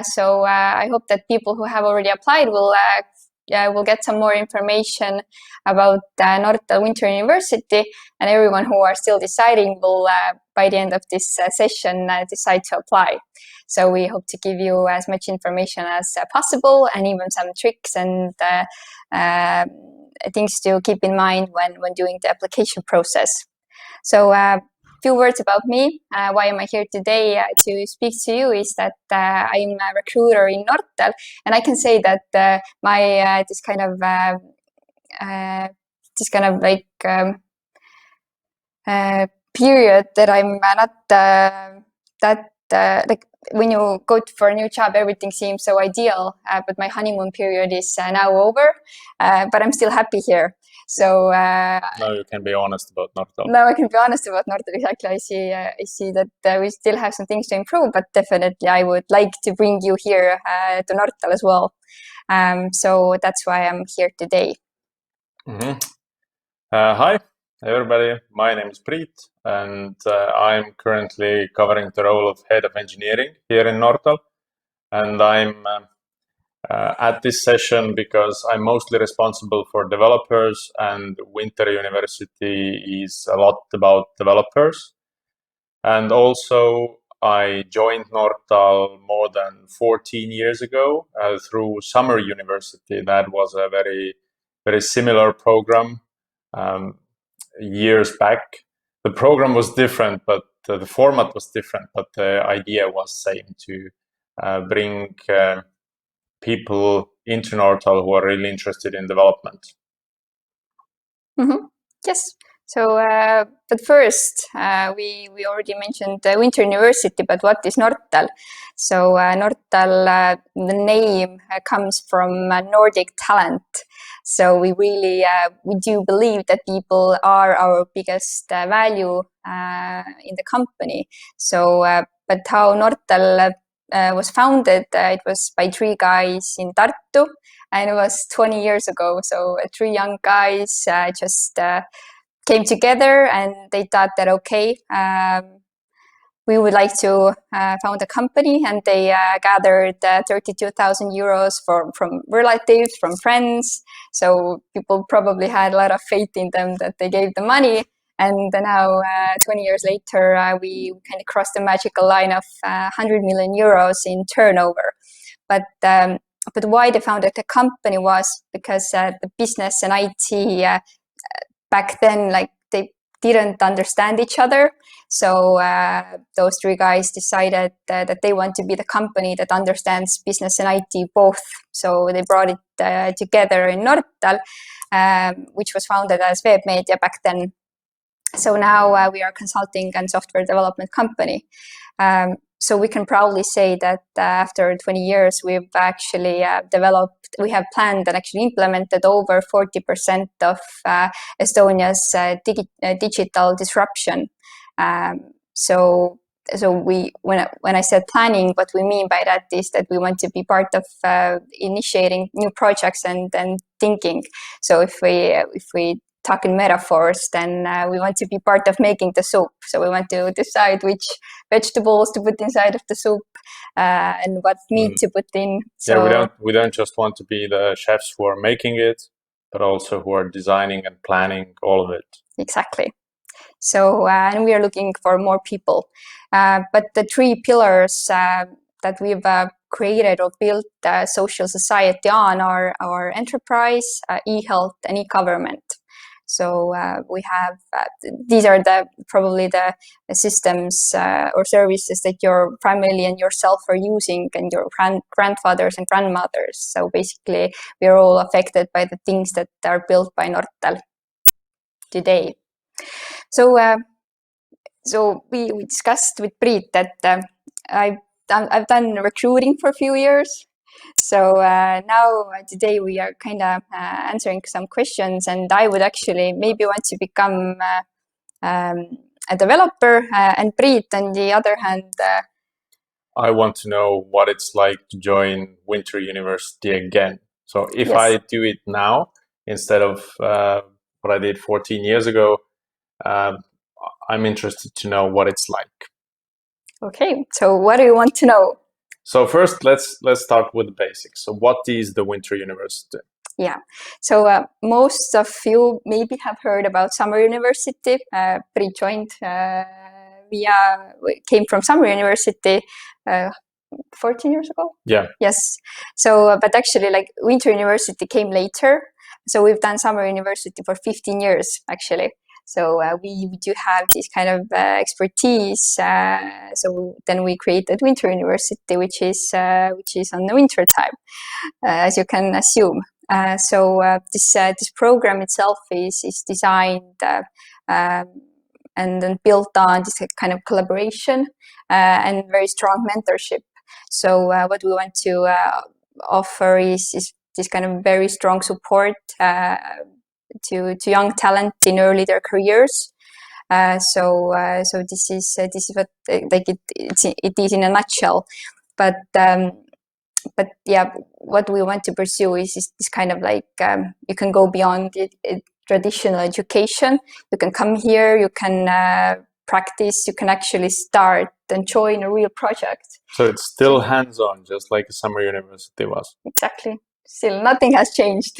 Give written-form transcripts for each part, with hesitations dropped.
So I hope that people who have already applied will get some more information about Nortal Winter University, and everyone who are still deciding will, by the end of this session, decide to apply. So we hope to give you as much information as possible, and even some tricks and things to keep in mind when doing the application process. So few words about me. Why am I here today to speak to you is that I'm a recruiter in Nortal, and I can say that my this kind of like period that I'm not that like when you go for a new job, everything seems so ideal, but my honeymoon period is now over, but I'm still happy here. So now you can be honest about Nortal. Now I can be honest about Nortal. Exactly. I see that we still have some things to improve, but definitely I would like to bring you here to Nortal as well. So that's why I'm here today. Hi everybody, my name is Priit, and I'm currently covering the role of head of engineering here in Nortal, and I'm at this session because I'm mostly responsible for developers, and Winter University is a lot about developers. And also I joined Nortal more than 14 years ago through Summer University. That was a very, very similar program years back. The program was different, but the format was different, but the idea was same, to bring people into Nortal who are really interested in development. Yes. So, but first, we already mentioned Winter University, but what is Nortal? So Nortal, the name comes from Nordic talent. So we really, we do believe that people are our biggest value in the company. So, but how Nortal was founded, it was by 3 guys in Tartu, and it was 20 years ago. So 3 young guys just came together, and they thought that, okay, we would like to found a company, and they gathered 32,000 euros from relatives, from friends. So people probably had a lot of faith in them that they gave the money. And now, 20 years later, we kind of crossed the magical line of 100 million euros in turnover. But why they founded the company was because the business and IT back then, like, they didn't understand each other. So those 3 guys decided that they want to be the company that understands business and IT both. So they brought it together in Nortal, which was founded as Webmedia back then. So now we are a consulting and software development company. So we can proudly say that after 20 years, we've actually we have planned and actually implemented over 40% of Estonia's digital disruption. So when I said planning, what we mean by that is that we want to be part of initiating new projects and thinking. So if we talk in metaphors, then we want to be part of making the soup. So we want to decide which vegetables to put inside of the soup and what meat to put in. So yeah, we don't just want to be the chefs who are making it, but also who are designing and planning all of it. Exactly. So and we are looking for more people. But the 3 pillars that we've created or built social society on are our enterprise, e-health, and e-government. So we have these are probably the systems or services that your family and yourself are using, and your grandfathers and grandmothers. So basically, we are all affected by the things that are built by Nortal today. So we discussed with Priit that I've done recruiting for a few years. So now today we are kind of answering some questions, and I would actually maybe want to become a developer, and Priit, on the other hand, I want to know what it's like to join Winter University again. So if yes. I do it now instead of what I did 14 years ago, I'm interested to know what it's like. Okay, so what do you want to know? So first, let's start with the basics. So what is the Winter University? Yeah, so most of you maybe have heard about Summer University. Priit joined came from Summer University 14 years ago. Yeah. Yes. So, but actually, like Winter University came later. So we've done Summer University for 15 years, actually. So we do have this kind of expertise. So then we created Winter University, which is on the winter time, as you can assume. This program itself is designed and then built on this kind of collaboration and very strong mentorship. So what we want to offer is this kind of very strong support to young talent in early their careers. So this is what it is in a nutshell. But yeah, what we want to pursue is this kind of like you can go beyond traditional education. You can come here, you can practice, you can actually start and join a real project. So it's still hands-on, just like a Summer University was. Exactly. Still, nothing has changed.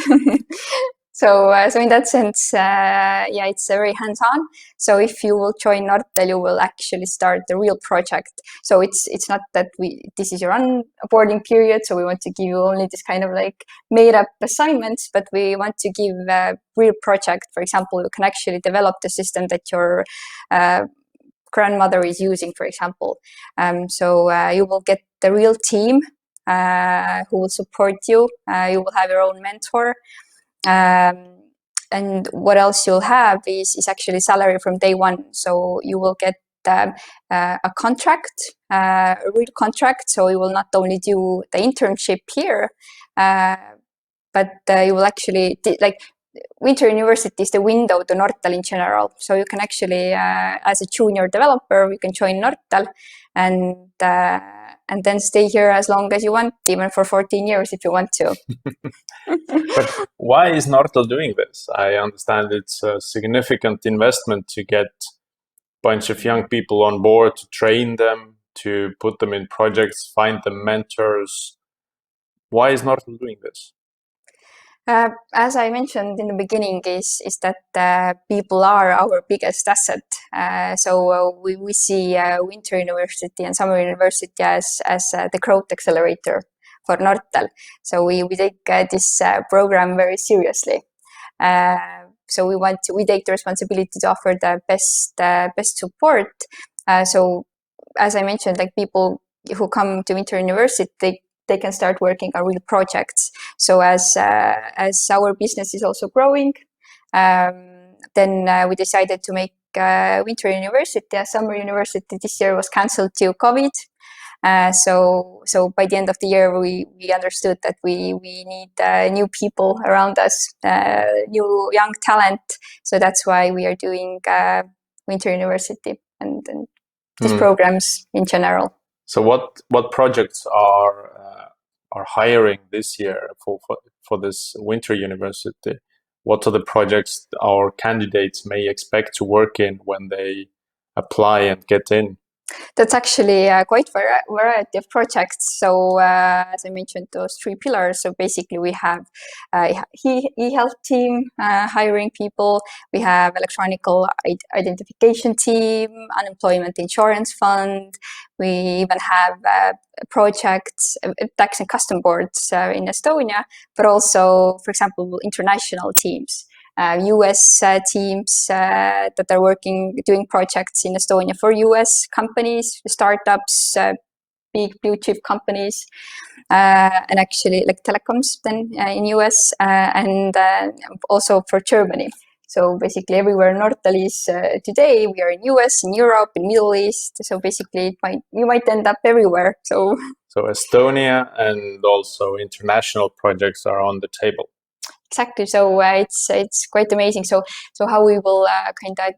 So in that sense, yeah, it's very hands-on. So if you will join Nortal, you will actually start the real project. So it's not that this is your onboarding period. So we want to give you only this kind of like made-up assignments, but we want to give a real project. For example, you can actually develop the system that your grandmother is using, for example. So you will get the real team who will support you. You will have your own mentor. And what else you'll have is actually salary from day one. So you will get a contract, a real contract. So you will not only do the internship here, but you will actually like Winter University is the window to Nortal in general. So you can actually, as a junior developer, you can join Nortal and then stay here as long as you want, even for 14 years if you want to. But why is Nortal doing this? I understand it's a significant investment to get a bunch of young people on board, to train them, to put them in projects, find them mentors. Why is Nortal doing this? As I mentioned in the beginning, is that people are our biggest asset. So we see Winter University and Summer University as the growth accelerator for Nortal. So we take this program very seriously. So we take the responsibility to offer the best support. So as I mentioned, like people who come to Winter University, they can start working on real projects. So as our business is also growing, then we decided to make Winter University a Summer University. This year was cancelled due to COVID. So by the end of the year, we understood that we need new people around us, new young talent. So that's why we are doing Winter University and these programs in general. So what projects are hiring this year for this Winter University? What are the projects our candidates may expect to work in when they apply and get in? That's actually quite variety of projects. So as I mentioned, those three pillars. So basically we have e-health team hiring people. We have electronic identification team, unemployment insurance fund. We even have projects, tax and custom boards in Estonia, but also, for example, international teams. US teams that are doing projects in Estonia for US companies, startups, big blue chip companies, and actually like telecoms then in US and also for Germany. So basically everywhere Nortal is today, we are in US, in Europe, in Middle East. So basically you might end up everywhere. So Estonia and also international projects are on the table. Exactly. So it's quite amazing. So how we will kind of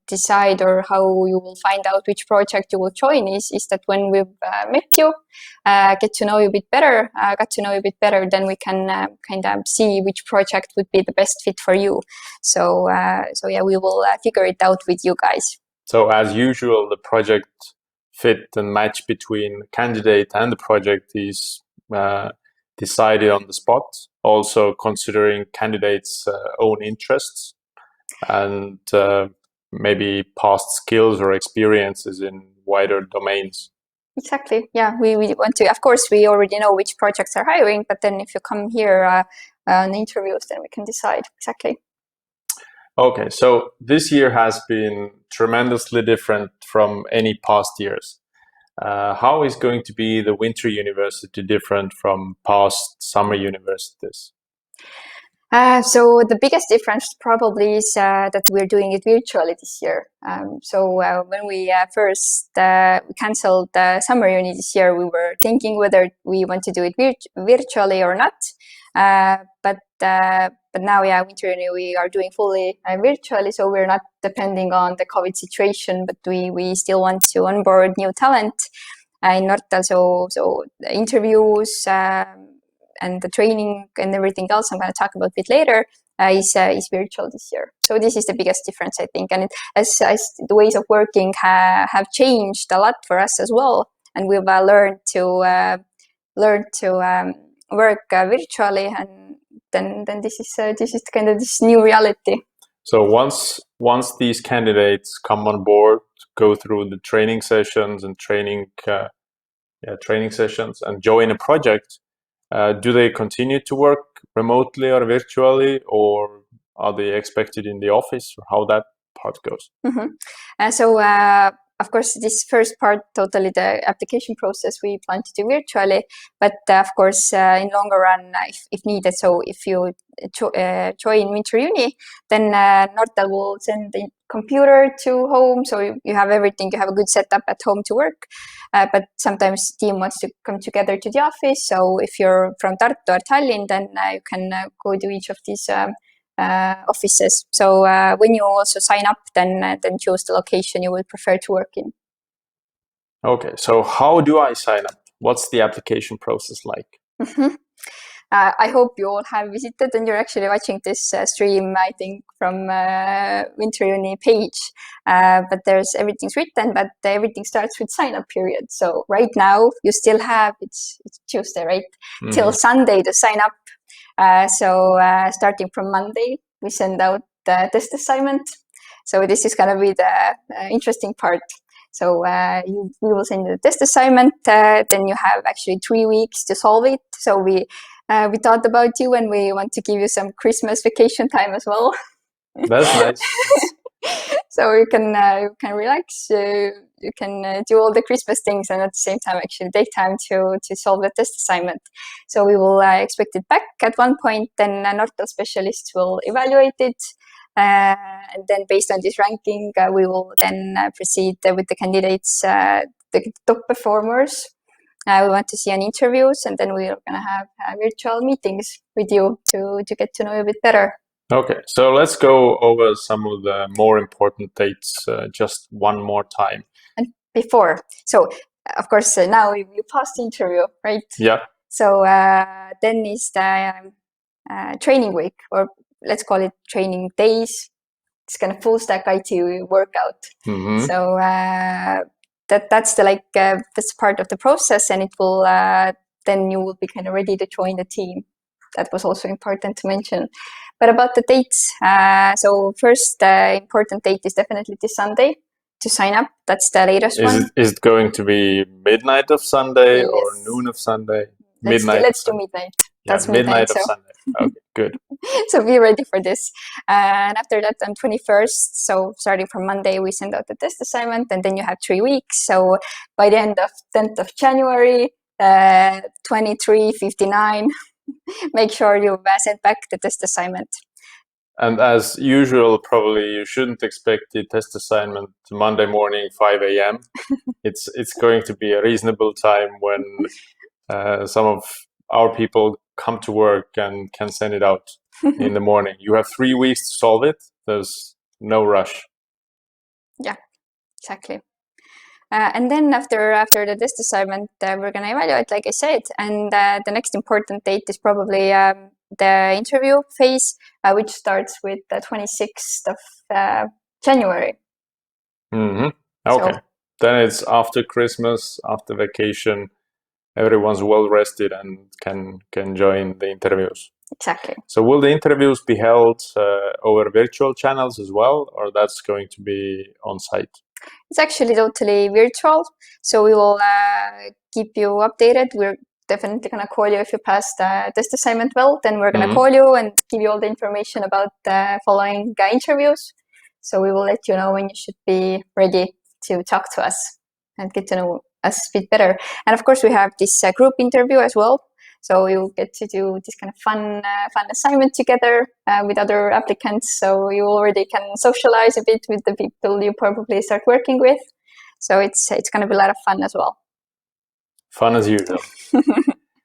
decide or how you will find out which project you will join is that when we've met you, get to know you a bit better, then we can kind of see which project would be the best fit for you. So yeah, we will figure it out with you guys. So as usual, the project fit and match between candidate and the project is decided on the spot, also considering candidates' own interests and maybe past skills or experiences in wider domains. Exactly. Yeah, we want to, of course, we already know which projects are hiring, but then if you come here on interviews, then we can decide. Exactly. Okay, so this year has been tremendously different from any past years. How is going to be the Winter University different from past summer universities? So the biggest difference probably is that we're doing it virtually this year. So when we first canceled the summer uni this year, we were thinking whether we want to do it virtually or not. But now, yeah, winter uni we are doing fully virtually, so we're not depending on the COVID situation, but we still want to onboard new talent in Nortal. So the interviews. And the training and everything else I'm going to talk about a bit later is virtual this year. So this is the biggest difference, I think. And as the ways of working have changed a lot for us as well, and we've learned to work virtually, and then this is kind of this new reality. So once these candidates come on board, go through the training sessions and training sessions and join a project. Do they continue to work remotely or virtually, or are they expected in the office, or how that part goes? So of course, this first part, totally the application process, we plan to do virtually. But of course, in longer run, if needed, so if you join Winter Uni, then Nortal will send the computer to home, so you have everything. You have a good setup at home to work. But sometimes team wants to come together to the office. So if you're from Tartu or Tallinn, then you can go to each of these offices. So when you also sign up, then choose the location you would prefer to work in. Okay, so how do I sign up? What's the application process like? I hope you all have visited, and you're actually watching this stream, I think, from Winter Uni page. But everything's written, but everything starts with sign-up period. So right now, you still have, it's Tuesday, right? Till Sunday to sign up. So starting from Monday, we send out the test assignment. So this is going to be the interesting part. So we will send you the test assignment. Then you have actually 3 weeks to solve it. So we thought about you, and we want to give you some Christmas vacation time as well. That's nice. So you can relax. You can do all the Christmas things, and at the same time actually take time to solve the test assignment. So we will expect it back at one point. Then Nortal specialists will evaluate it. And then based on this ranking, we will then proceed with the candidates, the top performers. We want to see on interviews, and then we're going to have virtual meetings with you to get to know you a bit better. Okay, so let's go over some of the more important dates just one more time. And before, so of course now you passed the interview, right? Yeah. So then is the training week, or let's call it training days. It's kind of full stack IT workout. So that's the that's part of the process, and it will then you will be kind of ready to join the team. That was also important to mention. But about the dates, so first important date is definitely this Sunday to sign up. That's the latest one. Is it going to be midnight of Sunday or noon of Sunday? Let's do midnight. That's midnight of Sunday. Okay, good. So be ready for this. And after that, on 21st, so starting from Monday, we send out the test assignment, and then you have 3 weeks. So by the end of 10th of January, 23:59, make sure you send back the test assignment. And as usual, probably you shouldn't expect the test assignment Monday morning, 5 a.m. It's going to be a reasonable time when some of our people come to work and can send it out in the morning. You have 3 weeks to solve it. There's no rush. Yeah, exactly. And then after the test assignment, we're going to evaluate, like I said. And the next important date is probably the interview phase, which starts with the 26th of January. Okay. Then it's after Christmas, after vacation, everyone's well rested and can join the interviews. Exactly. So will the interviews be held over virtual channels as well, or that's going to be on site? It's actually totally virtual, so we will keep you updated. We're definitely going to call you if you pass the test assignment well. Then we're going to call you and give you all the information about the following interviews. So we will let you know when you should be ready to talk to us and get to know us a bit better. And of course, we have this group interview as well. So you'll get to do this kind of fun assignment together with other applicants. So you already can socialize a bit with the people you probably start working with. So it's going to be a lot of fun as well. Fun as usual.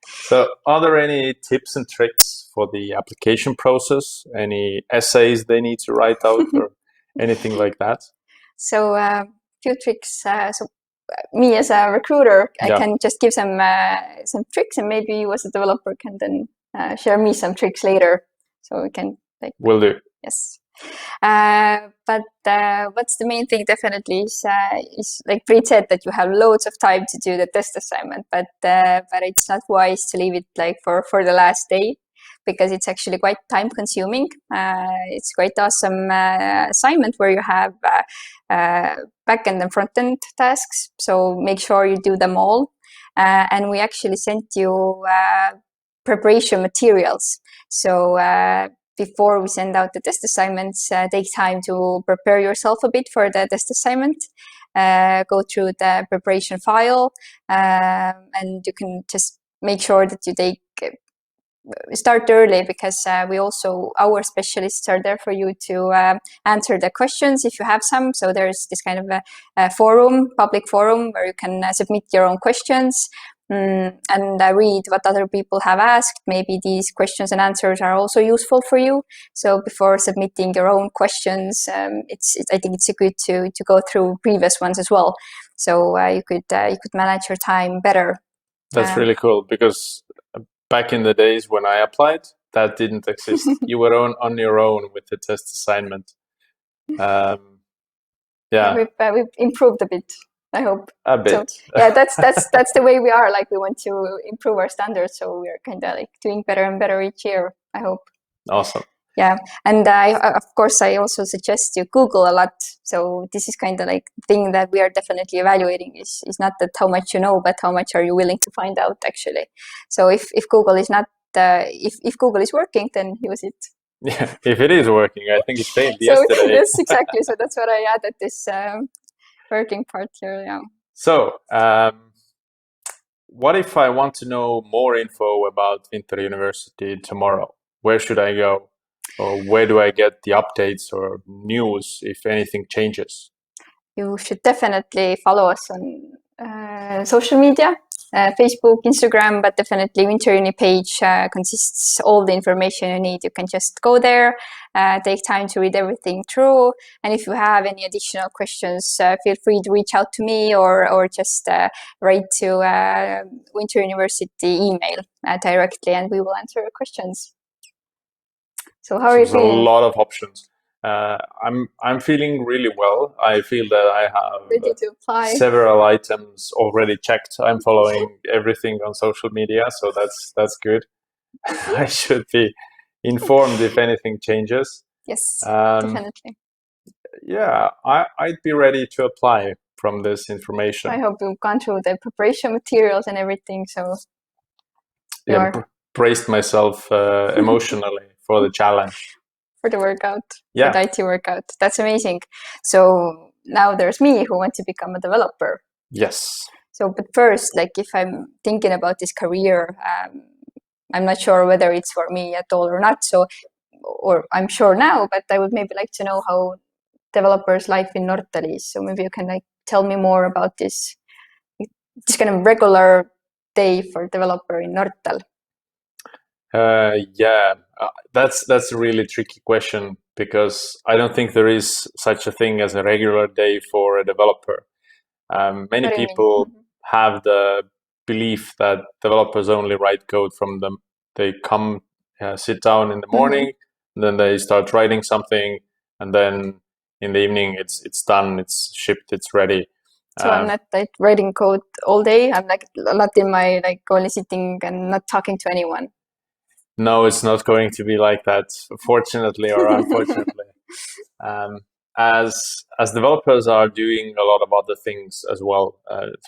So are there any tips and tricks for the application process? Any essays they need to write out or anything like that? So few tricks. So me as a recruiter, I can just give some tricks, and maybe you as a developer can then share me some tricks later, so we can like. Will do. Yes. But what's the main thing definitely is like Priit said, that you have loads of time to do the test assignment, but it's not wise to leave it like for the last day, because it's actually quite time consuming. It's quite awesome assignment where you have back-end and front-end tasks. So make sure you do them all. And we actually sent you preparation materials. So before we send out the test assignments, take time to prepare yourself a bit for the test assignment. Go through the preparation file, and you can just make sure that you start early, because our specialists are there for you to answer the questions if you have some. So there's this kind of a public forum where you can submit your own questions and read what other people have asked. Maybe these questions and answers are also useful for you. So before submitting your own questions, I think it's good to go through previous ones as well. So you could manage your time better. That's really cool, because back in the days when I applied, that didn't exist. You were on your own with the test assignment. We've improved a bit, I hope. A bit. So, yeah, that's the way we are. Like, we want to improve our standards, so we're kind of like doing better and better each year, I hope. Awesome. Yeah, and of course, I also suggest you Google a lot. So this is kind of like thing that we are definitely evaluating is not that how much you know, but how much are you willing to find out actually. So if Google is not if Google is working, then use it. Yeah, if it is working, I think it failed yesterday. Yes, exactly. So that's what I added, this working part here. Yeah. So what if I want to know more info about Winter University tomorrow? Where should I go? Or where do I get the updates or news if anything changes? You should definitely follow us on social media, Facebook, Instagram, but definitely Winter Uni page consists all the information you need. You can just go there, take time to read everything through. And if you have any additional questions, feel free to reach out to me or just write to Winter University email directly, and we will answer your questions. So how are you feeling? There's a lot of options. I'm feeling really well. I feel that I have ready to apply. Several items already checked. I'm following everything on social media, so that's good. I should be informed if anything changes. Yes, definitely. Yeah, I'd be ready to apply from this information. I hope you've gone through the preparation materials and everything. So braced myself emotionally for the challenge. For the workout, yeah. For the IT workout. That's amazing. So now there's me who wants to become a developer. Yes. So, but first, like if I'm thinking about this career, I'm not sure whether it's for me at all or not. So, or I'm sure now, but I would maybe like to know how developers' life in Nortal is. So maybe you can like tell me more about this kind of regular day for developer in Nortal. That's a really tricky question, because I don't think there is such a thing as a regular day for a developer. Many people have the belief that developers only write code from them. They come, sit down in the morning, and then they start writing something, and then in the evening it's done, it's shipped, it's ready. So I'm not like writing code all day. I'm like a lot in my like only sitting and not talking to anyone. No, it's not going to be like that, fortunately or unfortunately. As developers are doing a lot of other things as well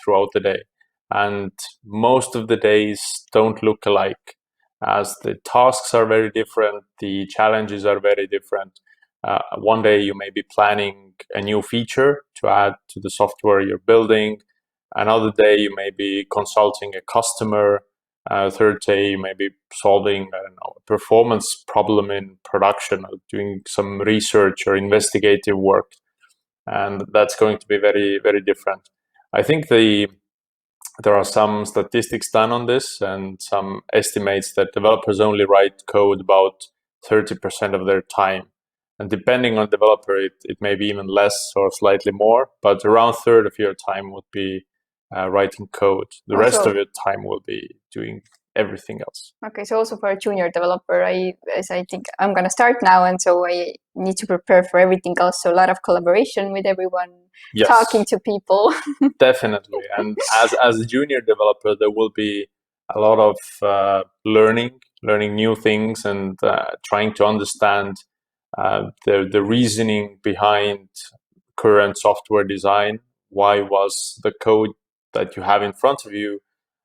throughout the day, and most of the days don't look alike, as the tasks are very different, the challenges are very different. One day you may be planning a new feature to add to the software you're building. Another day you may be consulting a customer. Third day you may be solving, I don't know, a performance problem in production, or doing some research or investigative work. And that's going to be very, very different. I think there are some statistics done on this and some estimates that developers only write code about 30% of their time. And depending on developer, it may be even less or slightly more, but around a third of your time would be writing code. The rest of your time will be doing everything else. Okay, so also for a junior developer, I think I'm gonna start now, and so I need to prepare for everything else. So a lot of collaboration with everyone, yes. Talking to people. Definitely, and as a junior developer, there will be a lot of learning new things, and trying to understand the reasoning behind current software design. Why was the code that you have in front of you?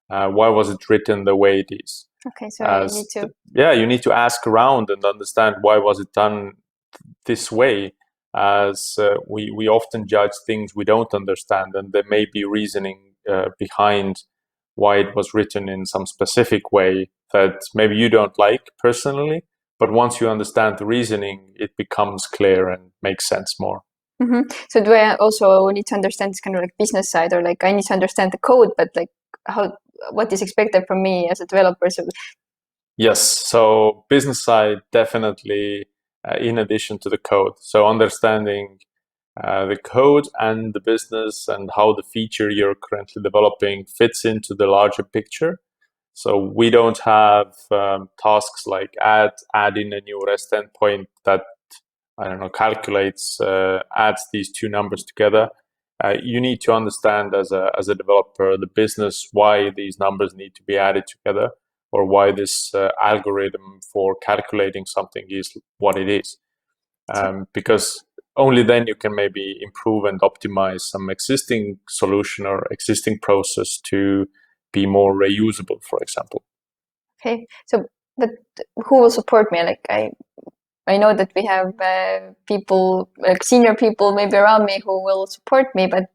Why was it written the way it is? Okay, so you need to... you need to ask around and understand why was it done this way, as we often judge things we don't understand, and there may be reasoning behind why it was written in some specific way that maybe you don't like personally, but once you understand the reasoning, it becomes clear and makes sense more. Mm-hmm. So do I also need to understand this kind of like business side, or like I need to understand the code, but like what is expected from me as a developer? So yes, so business side definitely in addition to the code. So understanding the code and the business and how the feature you're currently developing fits into the larger picture. So we don't have tasks like add in a new REST endpoint that, I don't know, calculates, adds these two numbers together. You need to understand as a developer the business, why these numbers need to be added together, or why this algorithm for calculating something is what it is. Because only then you can maybe improve and optimize some existing solution or existing process to be more reusable, for example. Okay, so but who will support me? Like I know that we have people, like senior people maybe around me who will support me, but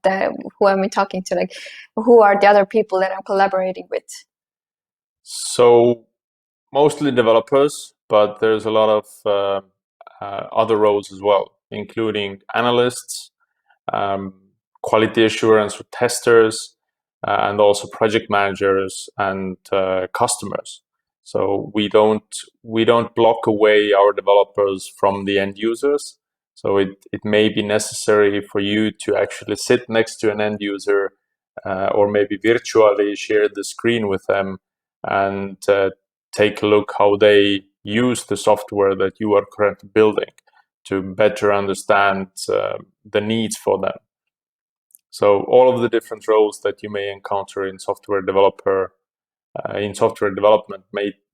who am I talking to? Like, who are the other people that I'm collaborating with? So mostly developers, but there's a lot of other roles as well, including analysts, quality assurance or testers, and also project managers and customers. So we don't block away our developers from the end users. So it may be necessary for you to actually sit next to an end user, or maybe virtually share the screen with them and take a look how they use the software that you are currently building to better understand the needs for them. So all of the different roles that you may encounter in software development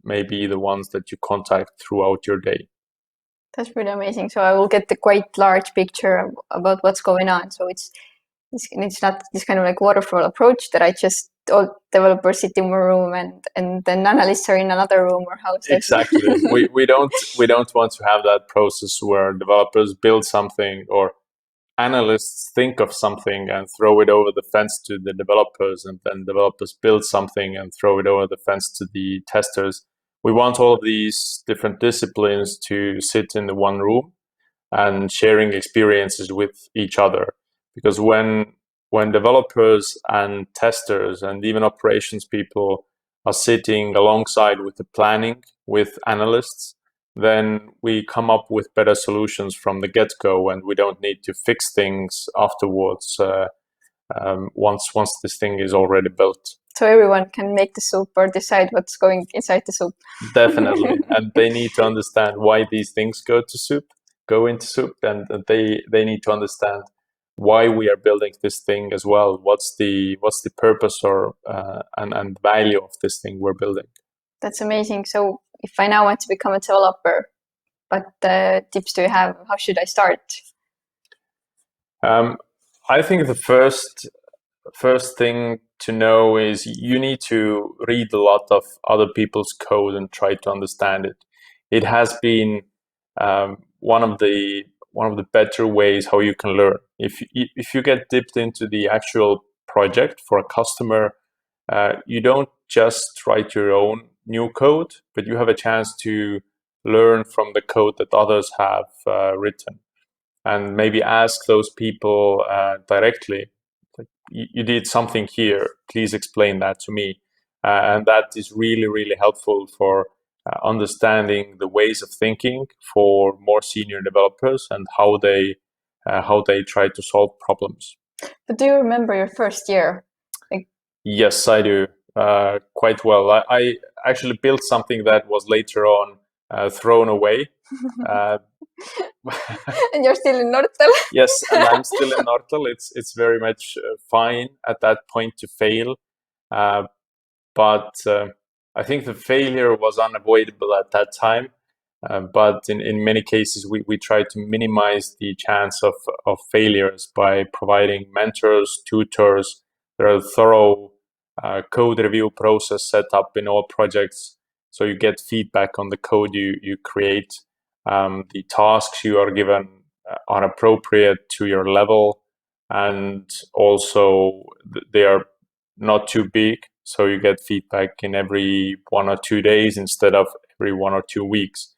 may be the ones that you contact throughout your day. That's pretty amazing. So I will get the quite large picture about what's going on. So it's not this kind of like waterfall approach that I just all developers sit in one room and then analysts are in another room, or how is that? Exactly. we don't want to have that process where developers build something or analysts think of something and throw it over the fence to the developers, and then developers build something and throw it over the fence to the testers. We want all of these different disciplines to sit in the one room and sharing experiences with each other. Because when developers and testers and even operations people are sitting alongside with the planning with analysts, then we come up with better solutions from the get-go, and we don't need to fix things afterwards once this thing is already built. So everyone can make the soup or decide what's going inside the soup. Definitely, and they need to understand why these things go into soup, and they need to understand why we are building this thing as well. What's the purpose or and value of this thing we're building. That's amazing. So if I now want to become a developer, what tips do you have? How should I start? I think the first thing to know is you need to read a lot of other people's code and try to understand it. It has been one of the better ways how you can learn. If you get dipped into the actual project for a customer, you don't just write your own new code, but you have a chance to learn from the code that others have written, and maybe ask those people directly. Like, you did something here, please explain that to me. And that is really, really helpful for understanding the ways of thinking for more senior developers and how they try to solve problems. But do you remember your first year? Yes, I do, quite well. I actually built something that was later on thrown away. And you're still in Nortal? Yes, and I'm still in Nortal. It's very much fine at that point to fail, but I think the failure was unavoidable at that time. But in many cases, we try to minimize the chance of failures by providing mentors, tutors. There are thorough code review process set up in all projects, so you get feedback on the code you create. The tasks you are given are appropriate to your level, and also they are not too big, so you get feedback in every 1 or 2 days instead of every 1 or 2 weeks.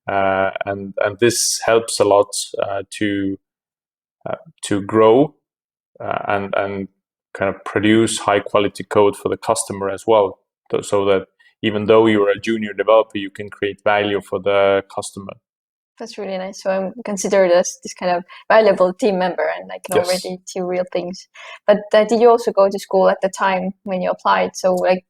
And this helps a lot to grow and kind of produce high quality code for the customer as well, so that even though you're a junior developer, you can create value for the customer. That's really nice. So I'm considered as this kind of valuable team member, and I can Yes. already do real things. But did you also go to school at the time when you applied? So like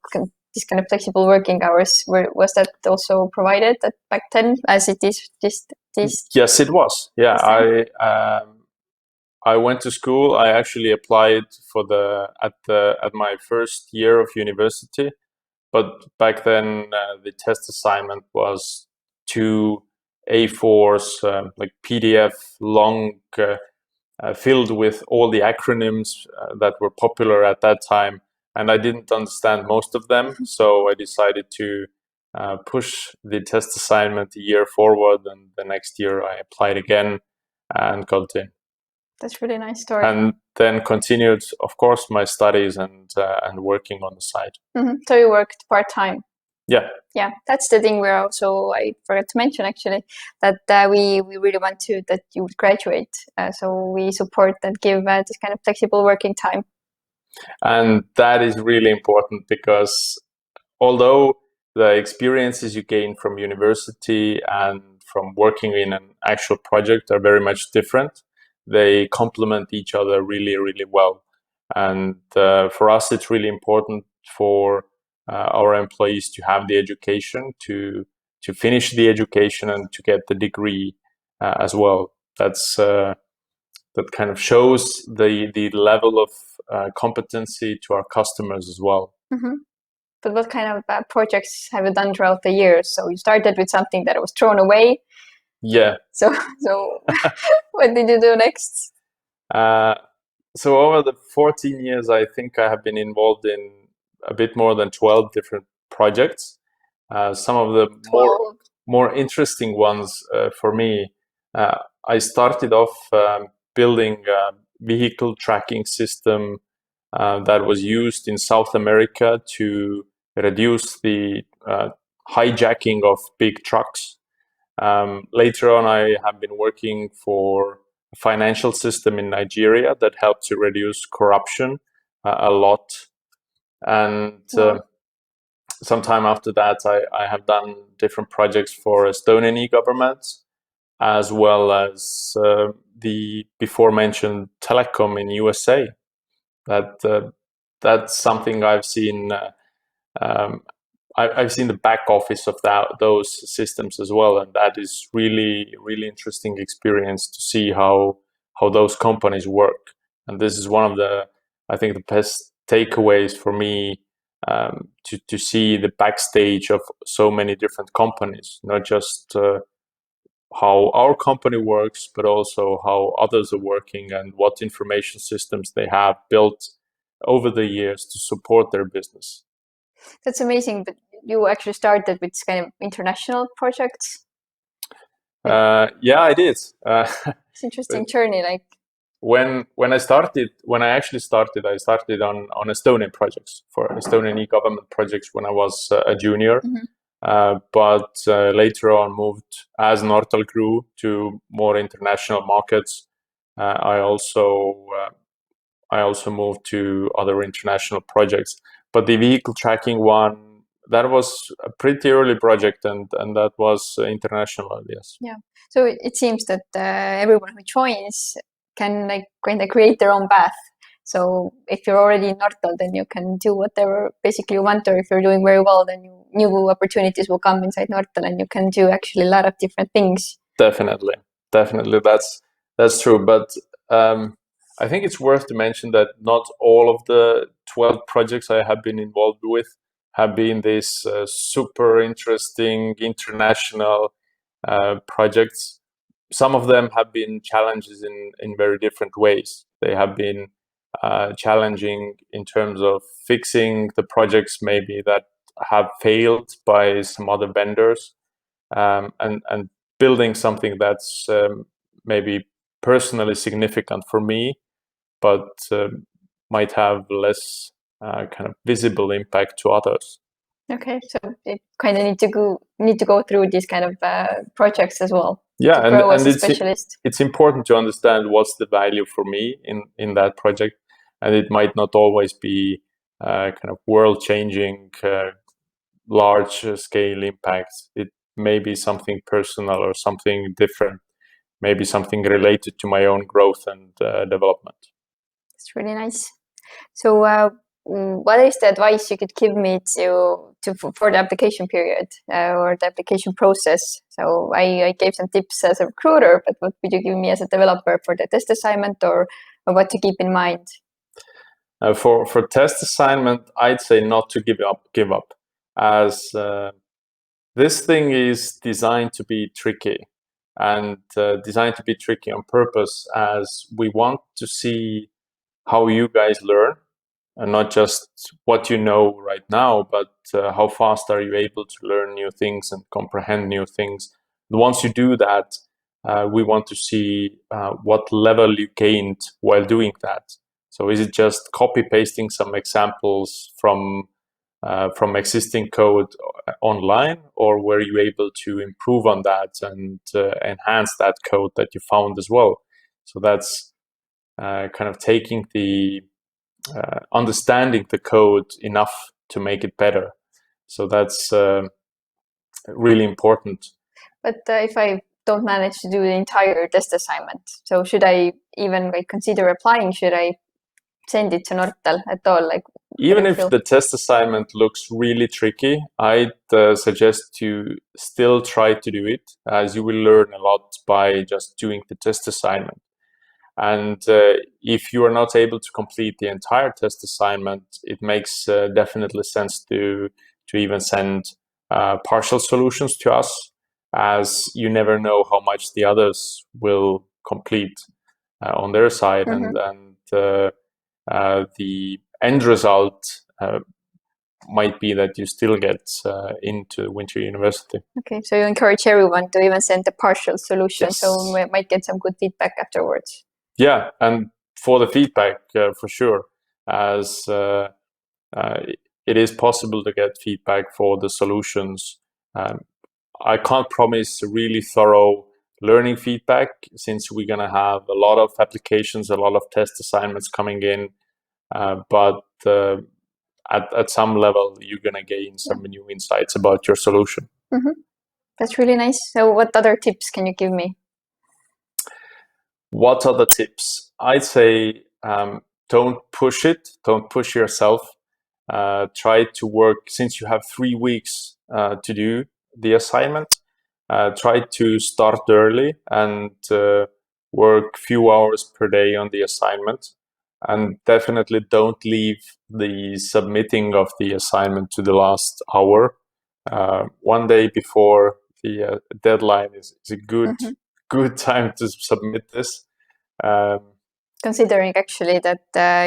this kind of flexible working hours, was that also provided back then, as it is this? Yes, it was. Yeah, I went to school. I actually applied for at my first year of university, but back then the test assignment was 2 A4s, like PDF long, filled with all the acronyms that were popular at that time, and I didn't understand most of them. So I decided to push the test assignment a year forward, and the next year I applied again and got in. That's really nice story. And then continued, of course, my studies and working on the side. So you worked part-time? Yeah. Yeah, that's the thing I forgot to mention actually, that we really want that you would graduate. So we support and give this kind of flexible working time. And that is really important, because although the experiences you gain from university and from working in an actual project are very much different, they complement each other really, really well. And for us, it's really important for our employees to have the education, to finish the education and to get the degree as well. That kind of shows the level of competency to our customers as well. But what kind of projects have you done throughout the years? So you started with something that was thrown away. Yeah. So what did you do next? So over the 14 years, I think I have been involved in a bit more than 12 different projects. Some of the more interesting ones for me, I started off building a vehicle tracking system that was used in South America to reduce the hijacking of big trucks. Later on, I have been working for a financial system in Nigeria that helped to reduce corruption a lot. And sometime after that, I have done different projects for Estonian e-government, as well as the before mentioned telecom in USA. That's something I've seen. I've seen the back office of those systems as well, and that is really, really interesting experience to see how how those companies work. And this is one of the, I think, the best takeaways for me, to see the backstage of so many different companies, not just how our company works, but also how others are working and what information systems they have built over the years to support their business. That's amazing. But you actually started with kind of international projects. Yeah, I did. It's an interesting journey. Like when I actually started, I started on Estonian projects, for Estonian e-government projects when I was a junior. But later on moved, as Nortal grew to more international markets. I also moved to other international projects. But the vehicle tracking one, that was a pretty early project, and that was international, yes. Yeah. So it seems that everyone who joins can like kind of create their own path. So if you're already in Nortal, then you can do whatever basically you want, or if you're doing very well, then new opportunities will come inside Nortal, and you can do actually a lot of different things. Definitely, that's true. But I think it's worth to mention that not all of the 12 projects I have been involved with have been these super interesting international projects. Some of them have been challenges in very different ways. They have been challenging in terms of fixing the projects maybe that have failed by some other vendors, and building something that's maybe personally significant for me, but might have less kind of visible impact to others. Okay, so you kind of need to go through these kind of projects as well. Yeah, to grow as a specialist. It's important to understand what's the value for me in that project, and it might not always be kind of world-changing, large-scale impacts. It may be something personal or something different, maybe something related to my own growth and development. It's really nice. So what is the advice you could give me for the application period or the application process? So I gave some tips as a recruiter, but what would you give me as a developer for the test assignment, or what to keep in mind? For test assignment, I'd say not to give up, as this thing is designed to be tricky, and designed to be tricky on purpose, as we want to see how you guys learn, and not just what you know right now, but how fast are you able to learn new things and comprehend new things. And once you do that, we want to see what level you gained while doing that. So is it just copy pasting some examples from existing code online, or were you able to improve on that and enhance that code that you found as well? So that's kind of taking the understanding the code enough to make it better. So that's really important. But if I don't manage to do the entire test assignment, so should I even consider applying? Should I send it to Nortal at all? Like, even if the test assignment looks really tricky, I'd suggest to still try to do it, as you will learn a lot by just doing the test assignment. And if you are not able to complete the entire test assignment, it makes definitely sense to even send partial solutions to us, as you never know how much the others will complete on their side. Mm-hmm. And the end result might be that you still get into Winter University. Okay, so you encourage everyone to even send a partial solution, yes. So we might get some good feedback afterwards. Yeah, and for the feedback, for sure, as it is possible to get feedback for the solutions. I can't promise really thorough learning feedback, since we're going to have a lot of applications, a lot of test assignments coming in, but at some level, you're going to gain some new insights about your solution. Mm-hmm. That's really nice. So what other tips can you give me? What other tips? I'd say don't push it. Don't push yourself. Try to work, since you have 3 weeks to do the assignment. Try to start early and work few hours per day on the assignment, and definitely don't leave the submitting of the assignment to the last hour. One day before the deadline is a good time to submit this. Considering actually that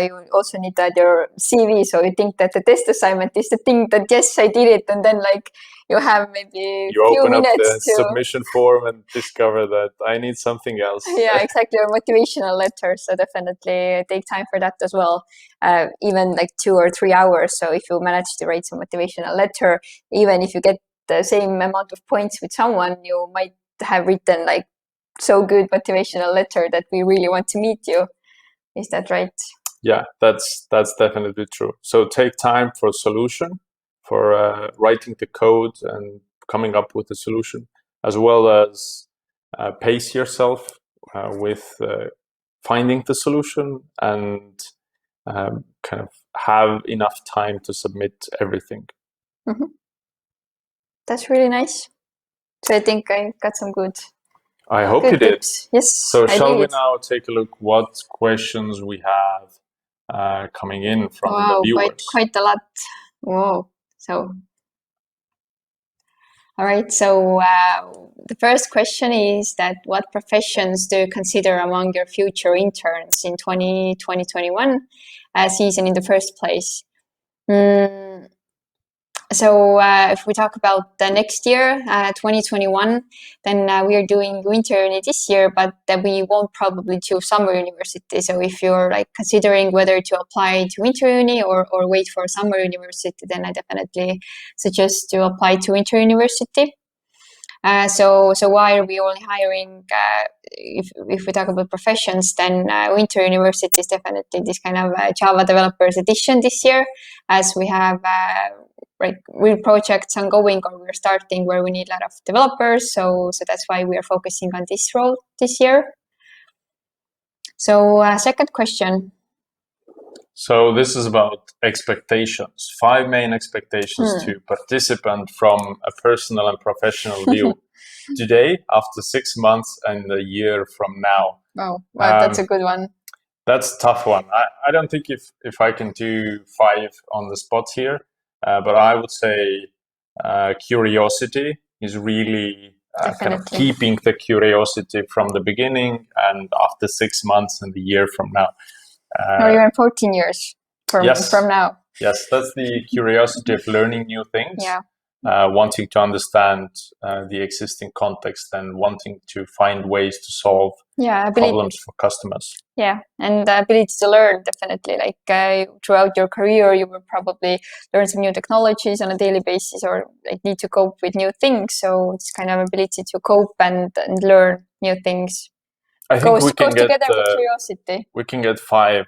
you also need to add your CV, so you think that the test assignment is the thing that yes, I did it, and then like you have maybe you few open minutes up the to submission form and discover that I need something else. Yeah, exactly. Or motivational letter. So definitely take time for that as well. Even like 2 or 3 hours. So if you manage to write some motivational letter, even if you get the same amount of points with someone, you might have written like so good motivational letter that we really want to meet you. Is that right? Yeah, that's definitely true. So take time for a solution, for writing the code and coming up with a solution, as well as pace yourself with finding the solution and kind of have enough time to submit everything. That's really nice. So I think I got some good. I hope good you did. tips. Yes. So shall we did. now take a look what questions we have coming in from the viewers? Quite a lot. Whoa. So all right, so the first question is that what professions do you consider among your future interns in 2021 season in the first place? So if we talk about the next year, 2021, then we are doing winter uni this year, but we won't probably choose summer university. So if you're like considering whether to apply to winter uni or wait for summer university, then I definitely suggest to apply to winter university. So why are we only hiring, if we talk about professions, then Winter University is definitely this kind of Java developers edition this year, as we have real projects ongoing or we're starting where we need a lot of developers. So that's why we are focusing on this role this year. So second question. So this is about expectations. 5 main expectations to participant from a personal and professional view. Today, after 6 months, and a year from now. Oh, well, that's a good one. That's a tough one. I don't think if I can do 5 on the spot here, but I would say curiosity is really kind of keeping the curiosity from the beginning and after 6 months and a year from now. Or even 14 years from now. Yes, that's the curiosity of learning new things. Yeah. Wanting to understand the existing context and wanting to find ways to solve problems for customers. Yeah, and the ability to learn, definitely. Like throughout your career, you will probably learn some new technologies on a daily basis or like need to cope with new things. So it's kind of ability to cope and learn new things. I think we can get together with curiosity. We can get 5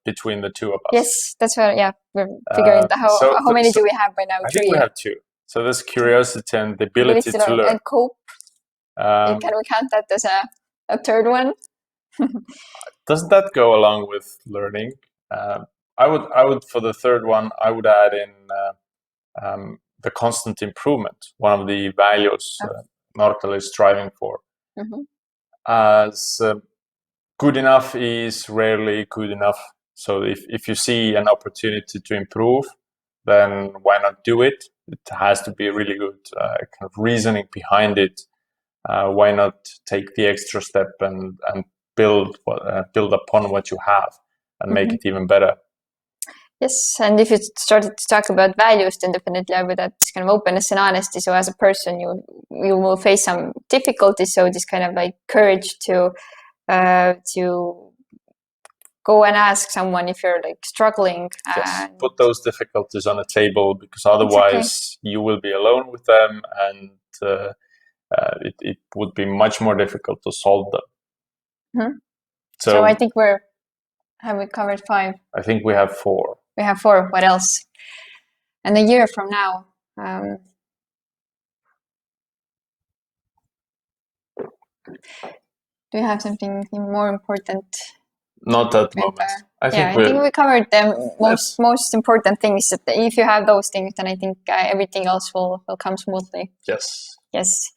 between the two of us. Yes, that's what. Yeah, we're figuring how many do we have by now? I think we have 2. So there's curiosity and the ability to learn and cope. Can we count that as a third one? Doesn't that go along with learning? I would for the third one I would add in the constant improvement. One of the values Nortal is striving for. As good enough is rarely good enough. So if you see an opportunity to improve, then why not do it? It has to be really good kind of reasoning behind it. Why not take the extra step and build upon what you have and make it even better? Yes, and if you started to talk about values, then definitely I would add this kind of openness and honesty. So as a person, you will face some difficulties. So this kind of like courage to go and ask someone if you're like struggling. Yes, put those difficulties on the table, because otherwise you will be alone with them, and it would be much more difficult to solve them. So I think have we covered 5? I think we have 4. We have 4. What else? And a year from now. Do you have something more important? Not at the moment. I think we covered the most important things. That if you have those things, then I think everything else will come smoothly. Yes. Yes.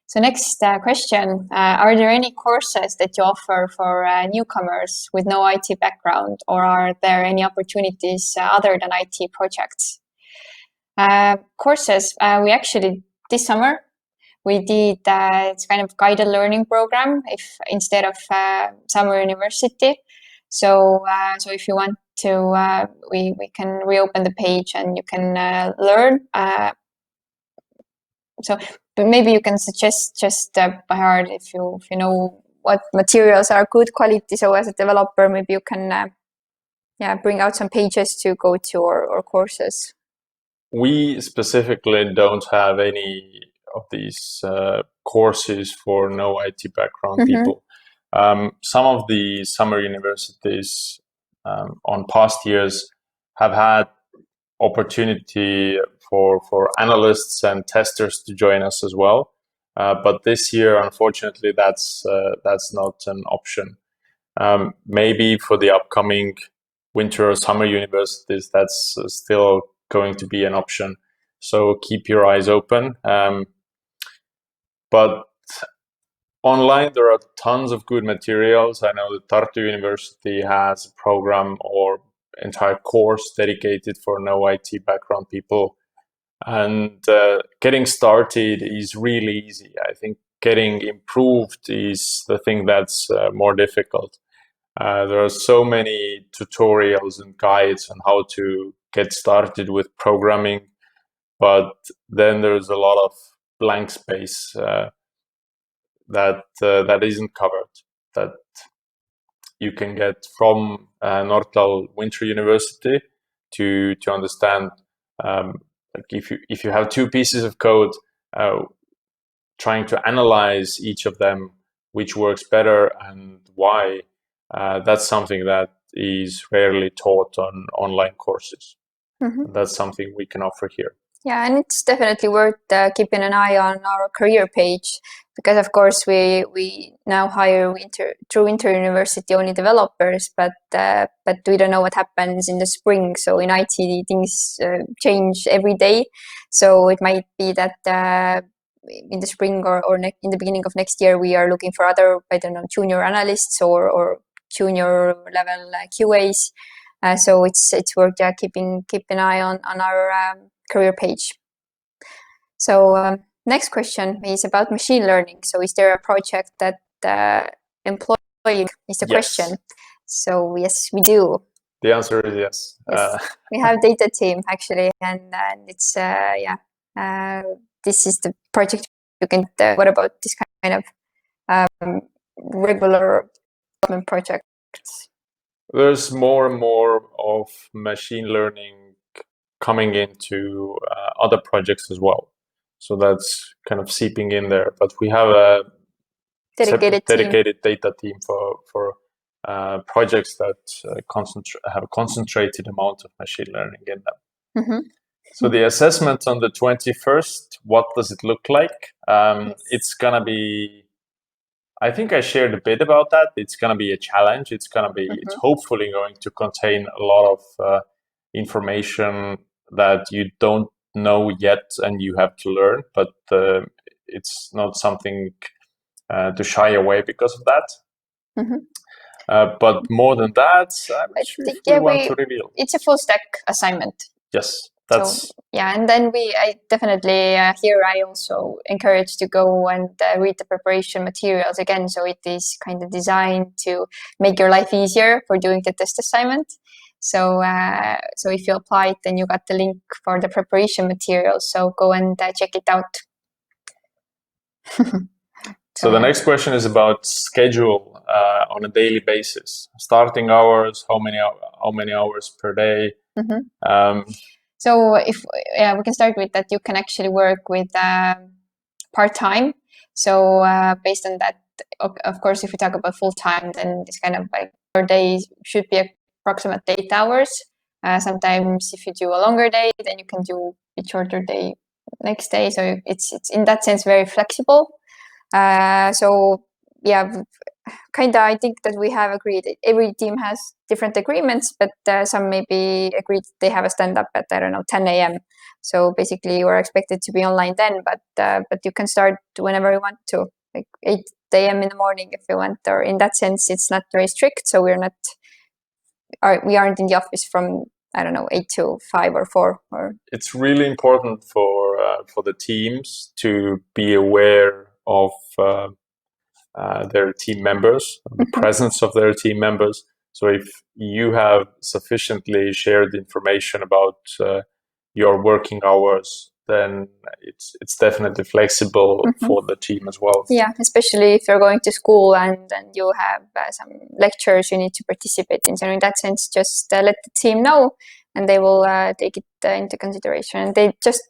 So next question, are there any courses that you offer for newcomers with no IT background, or are there any opportunities other than IT projects? Courses, we actually, this summer, we did it's kind of guided learning program instead of summer university. So if you want to, we can reopen the page and you can learn. So maybe you can suggest just by heart if you know what materials are good quality. So as a developer, maybe you can bring out some pages to go to or courses. We specifically don't have any of these courses for no IT background people. Some of the summer universities on past years have had opportunity for analysts and testers to join us as well. But this year, unfortunately, that's not an option. Maybe for the upcoming winter or summer universities, that's still going to be an option. So keep your eyes open. But online, there are tons of good materials. I know that Tartu University has a program or entire course dedicated for no IT background people. And getting started is really easy. I think getting improved is the thing that's more difficult. There are so many tutorials and guides on how to get started with programming, but then there's a lot of blank space that isn't covered, that you can get from Nortal Winter University to understand. Like if you have two pieces of code, trying to analyze each of them, which works better and why, that's something that is rarely taught on online courses. That's something we can offer here. Yeah, and it's definitely worth keeping an eye on our career page, because of course we now hire through Winter University only developers, but we don't know what happens in the spring. So in IT things change every day. So it might be that in the spring or in the beginning of next year we are looking for other, I don't know, junior analysts or junior level QAs. So it's worth keeping an eye on our career page. So next question is about machine learning. So is there a project that employing is the question? So yes, we do. The answer is yes. We have data team actually, and it's this is the project you can. What about this kind of regular development projects? There's more and more of machine learning coming into other projects as well. So that's kind of seeping in there. But we have a dedicated data team for projects that have a concentrated amount of machine learning in them. So the assessment on the 21st, what does it look like? It's going to be, I think I shared a bit about that. It's going to be a challenge. It's going to be, it's hopefully going to contain a lot of information that you don't know yet and you have to learn, but it's not something to shy away because of that. But more than that, I'm not sure if we want to reveal. It's a full stack assignment. Yes. That's... So, yeah, and then I definitely here I also encourage to go and read the preparation materials again. So it is kind of designed to make your life easier for doing the test assignment. So so if you apply it, then you got the link for the preparation materials. So go and check it out. So the next question is about schedule on a daily basis. Starting hours, how many hours per day? So if we can start with that, you can actually work with part-time. So based on that, of course, if we talk about full-time, then it's kind of like your day should be approximately 8 hours. Sometimes if you do a longer day, then you can do a shorter day next day. So it's in that sense very flexible. So yeah, I think that we have agreed. Every team has different agreements, but some maybe agreed they have a stand-up at, I don't know, 10 a.m. So basically you are expected to be online then, but you can start whenever you want to, like 8 a.m. in the morning if you want, or in that sense, it's not very strict. So we aren't in the office from, I don't know, 8 to 5 or 4. Or it's really important for the teams to be aware of their team members, the presence of their team members. So if you have sufficiently shared information about your working hours, then it's definitely flexible for the team as well. Yeah, especially if you're going to school and you have some lectures you need to participate in. So in that sense, just let the team know, and they will take it into consideration. And they just,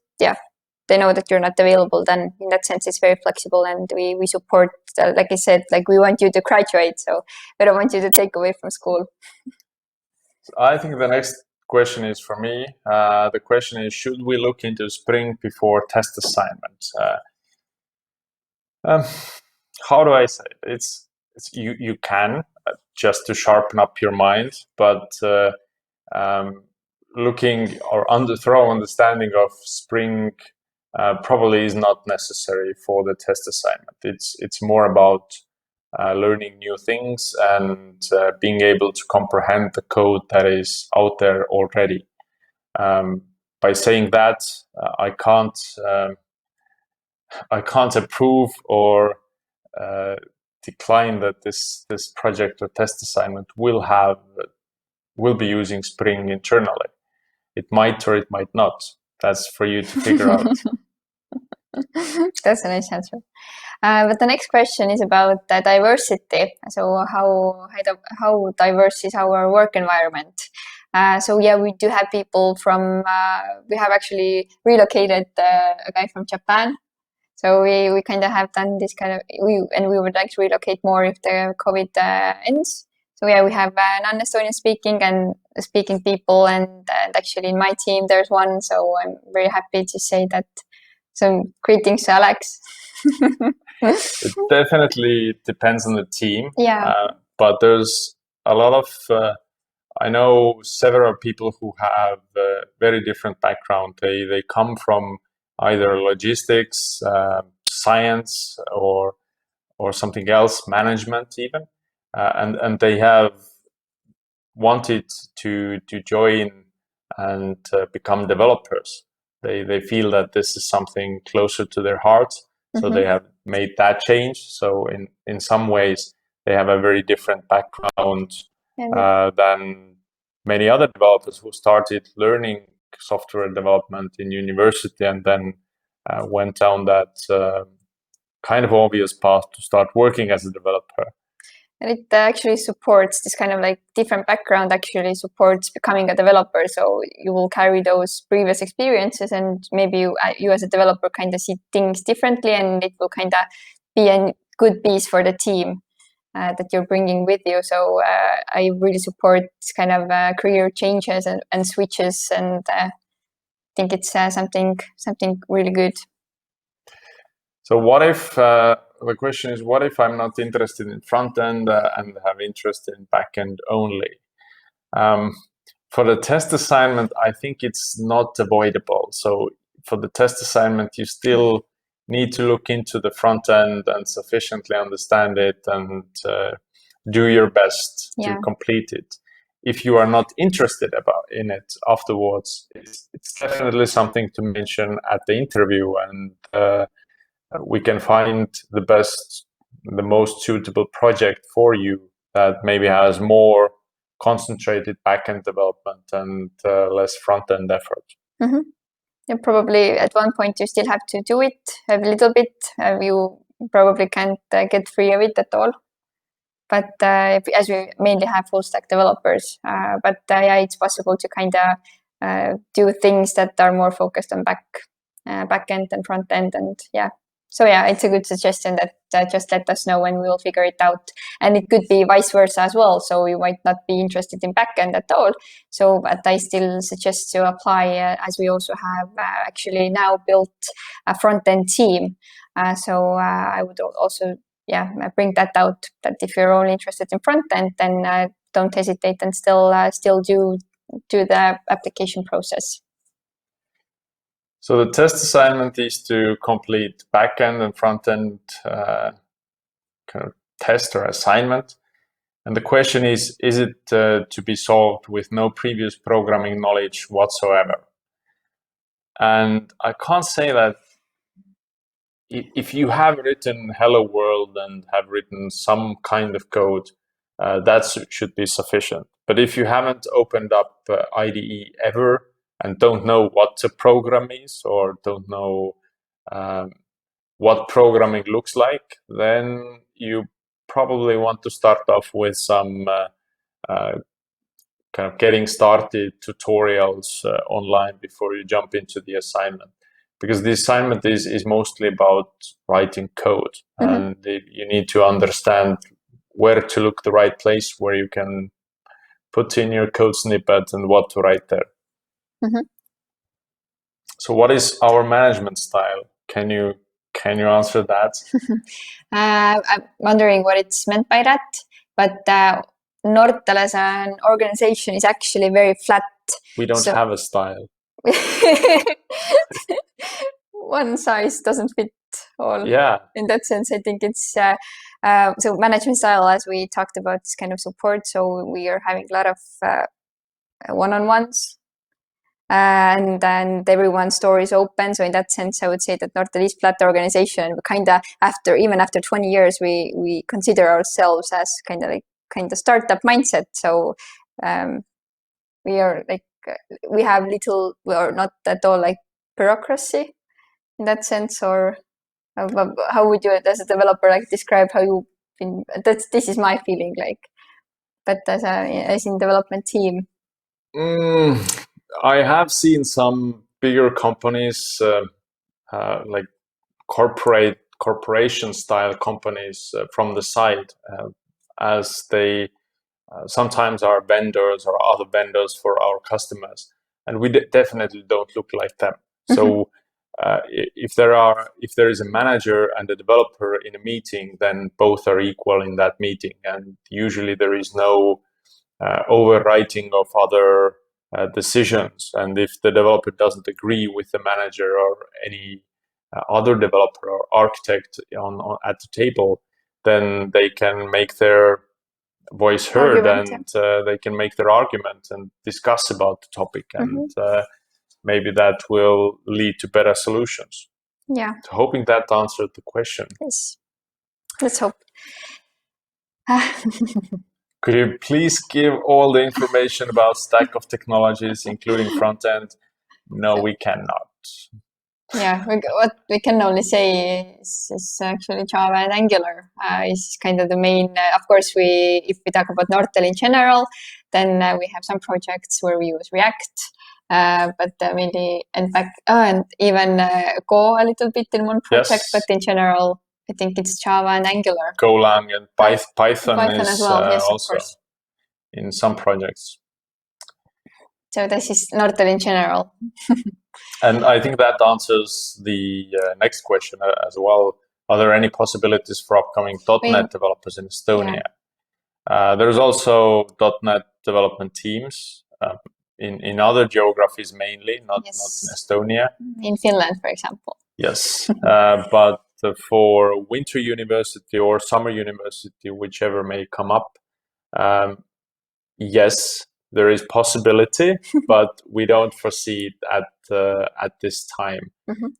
they know that you're not available. Then in that sense, it's very flexible, and we support. Like I said, like we want you to graduate, so we don't want you to take away from school. I think the next question is for me. The question is, should we look into spring before test assignments? How do I say it? It's you can just to sharpen up your mind, but looking or thorough understanding of spring probably is not necessary for the test assignment. It's more about learning new things and being able to comprehend the code that is out there already. By saying that, I can't approve or decline that this project or test assignment will be using Spring internally. It might or it might not. That's for you to figure out. That's a nice answer. But the next question is about diversity. So how diverse is our work environment? So yeah, we do have people from, we have actually relocated a guy from Japan. So we kind of have done this kind of, we would like to relocate more if the COVID ends. So yeah, we have non-Estonian speaking people, and actually in my team there's one. So I'm very happy to say that. So greetings, Alex. It definitely depends on the team. Yeah. But there's a lot of, I know several people who have very different background. They come from either logistics, science, or something else, management even, and they have wanted to join and become developers. They feel that this is something closer to their heart, so they have made that change. So in some ways, they have a very different background than many other developers who started learning software development in university and then went down that kind of obvious path to start working as a developer. And it actually supports this kind of like different background actually supports becoming a developer. So you will carry those previous experiences, and maybe you as a developer kind of see things differently, and it will kind of be a good piece for the team that you're bringing with you. So I really support this kind of career changes and switches, and think it's something really good. So what if the question is, what if I'm not interested in front end and have interest in back end only? For the test assignment, I think it's not avoidable. So for the test assignment, you still need to look into the front end and sufficiently understand it and do your best to complete it. If you are not interested in it afterwards, it's definitely something to mention at the interview, and we can find the most suitable project for you that maybe has more concentrated backend development and less front-end effort. And probably at one point you still have to do it a little bit. You probably can't get free of it at all. But as we mainly have full stack developers, but yeah, it's possible to kind of do things that are more focused on back end and front end, and yeah. So yeah, it's a good suggestion that just let us know when we will figure it out. And it could be vice versa as well. So you might not be interested in backend at all. So, but I still suggest to apply as we also have actually now built a front end team. So I would also bring that out, that if you're only interested in front end, then don't hesitate and still do the application process. So the test assignment is to complete backend and front end kind of test or assignment. And the question is it to be solved with no previous programming knowledge whatsoever? And I can't say that if you have written Hello World and have written some kind of code, that should be sufficient. But if you haven't opened up IDE ever and don't know what a program is or don't know what programming looks like, then you probably want to start off with some kind of getting started tutorials online before you jump into the assignment. Because the assignment is mostly about writing code, and you need to understand where to look the right place, where you can put in your code snippet and what to write there. So what is our management style? Can you answer that? I'm wondering what it's meant by that, but Nortal as an organization is actually very flat. We don't have a style. One size doesn't fit all. Yeah. In that sense, I think it's so management style, as we talked about, is kind of support. So we are having a lot of one-on-ones, and everyone's door is open. So in that sense, I would say that Nortal is flat organization. Kind of even after 20 years, we consider ourselves as kind of startup mindset. So we are like we have little, or not at all, like bureaucracy in that sense. Or how would you, as a developer, like describe how you been? This is my feeling, like, but as in development team. I have seen some bigger companies, like corporation style companies from the side, as they sometimes are vendors or other vendors for our customers, and we definitely don't look like them. So if there is a manager and a developer in a meeting, then both are equal in that meeting, and usually there is no overwriting of other decisions. And if the developer doesn't agree with the manager or any other developer or architect at the table, then they can make their voice heard, and they can make their argument and discuss about the topic, and maybe that will lead to better solutions. Yeah. So hoping that answered the question. Yes. Let's hope. Could you please give all the information about stack of technologies, including front end? No, we cannot. Yeah, what we can only say is actually Java and Angular is kind of the main. Of course, if we talk about Nortal in general, then we have some projects where we use React, but mainly and even Go a little bit in one project. Yes. But in general, I think it's Java and Angular. Golang and Python is as well. Yes, also in some projects. So this is Nortal in general. And I think that answers the next question as well. Are there any possibilities for upcoming .NET developers in Estonia? Yeah. There's also .NET development teams in other geographies mainly, not in Estonia. In Finland, for example. Yes, but for Winter University or Summer University, whichever may come up, yes, there is possibility, but we don't foresee it at this time.